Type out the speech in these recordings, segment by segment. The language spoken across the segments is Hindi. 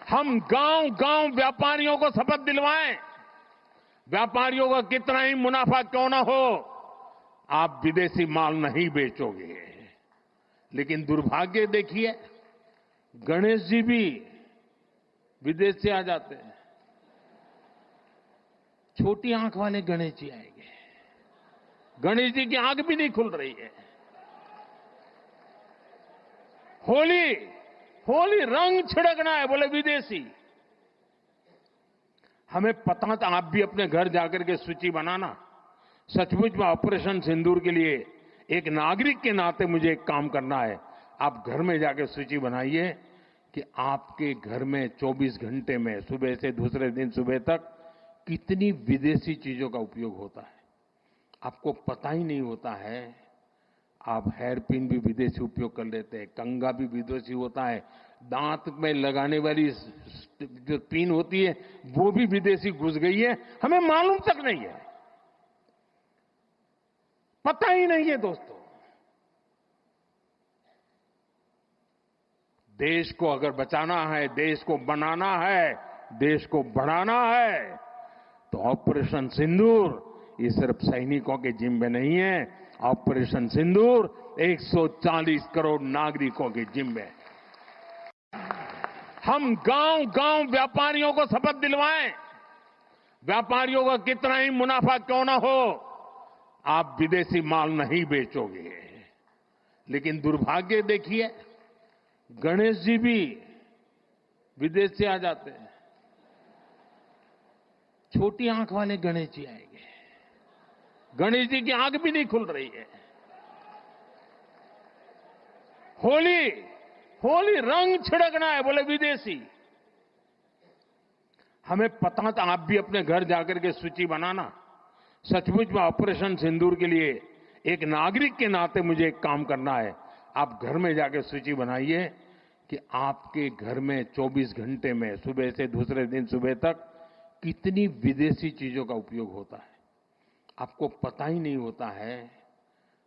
हम गांव गांव व्यापारियों को शपथ दिलवाएं, व्यापारियों का कितना ही मुनाफा क्यों ना हो, आप विदेशी माल नहीं बेचोगे। लेकिन दुर्भाग्य देखिए, गणेश जी भी विदेश से आ जाते हैं। छोटी आंख वाले गणेश जी आएंगे, गणेश जी की आंख भी नहीं खुल रही है। होली होली रंग छिड़कना है, बोले विदेशी। हमें पता था, आप भी अपने घर जाकर के सूची बनाना। सचमुच में ऑपरेशन सिंदूर के लिए एक नागरिक के नाते मुझे एक काम करना है। आप घर में जाकर सूची बनाइए कि आपके घर में 24 घंटे में सुबह से दूसरे दिन सुबह तक कितनी विदेशी चीजों का उपयोग होता है। आपको पता ही नहीं होता है। आप हेयर पिन भी विदेशी उपयोग कर लेते हैं, कंघा भी विदेशी होता है, दांत में लगाने वाली जो पिन होती है वो भी विदेशी घुस गई है, हमें मालूम तक नहीं है, पता ही नहीं है। दोस्तों, देश को अगर बचाना है, देश को बनाना है, देश को बढ़ाना है, तो ऑपरेशन सिंदूर ये सिर्फ सैनिकों के जिम्मे नहीं है। ऑपरेशन सिंदूर 140 करोड़ नागरिकों के जिम्मे। हम गांव गांव व्यापारियों को शपथ दिलवाएं, व्यापारियों का कितना ही मुनाफा क्यों ना हो, आप विदेशी माल नहीं बेचोगे। लेकिन दुर्भाग्य देखिए, गणेश जी भी विदेश से आ जाते हैं। छोटी आंख वाले गणेश जी आएंगे, गणेश जी की आंख भी नहीं खुल रही है। होली होली रंग छिड़कना है, बोले विदेशी। हमें पता था, आप भी अपने घर जाकर के सूची बनाना। सचमुच में ऑपरेशन सिंदूर के लिए एक नागरिक के नाते मुझे एक काम करना है। आप घर में जाकर सूची बनाइए कि आपके घर में 24 घंटे में सुबह से दूसरे दिन सुबह तक कितनी विदेशी चीजों का उपयोग होता है। आपको पता ही नहीं होता है।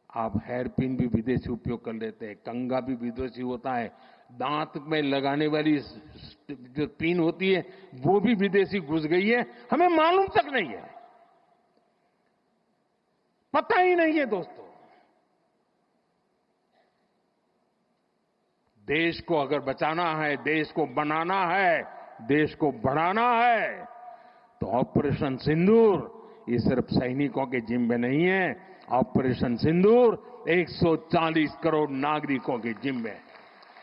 आप हेयर पिन भी विदेशी उपयोग कर लेते हैं, कंघा भी विदेशी होता है, दांत में लगाने वाली जो पिन होती है वो भी विदेशी घुस गई है, हमें मालूम तक नहीं है, पता ही नहीं है। दोस्तों, देश को अगर बचाना है, देश को बनाना है, देश को बढ़ाना है, तो ऑपरेशन सिंदूर ये सिर्फ सैनिकों के जिम्मे नहीं है। ऑपरेशन सिंदूर 140 करोड़ नागरिकों के जिम्मे।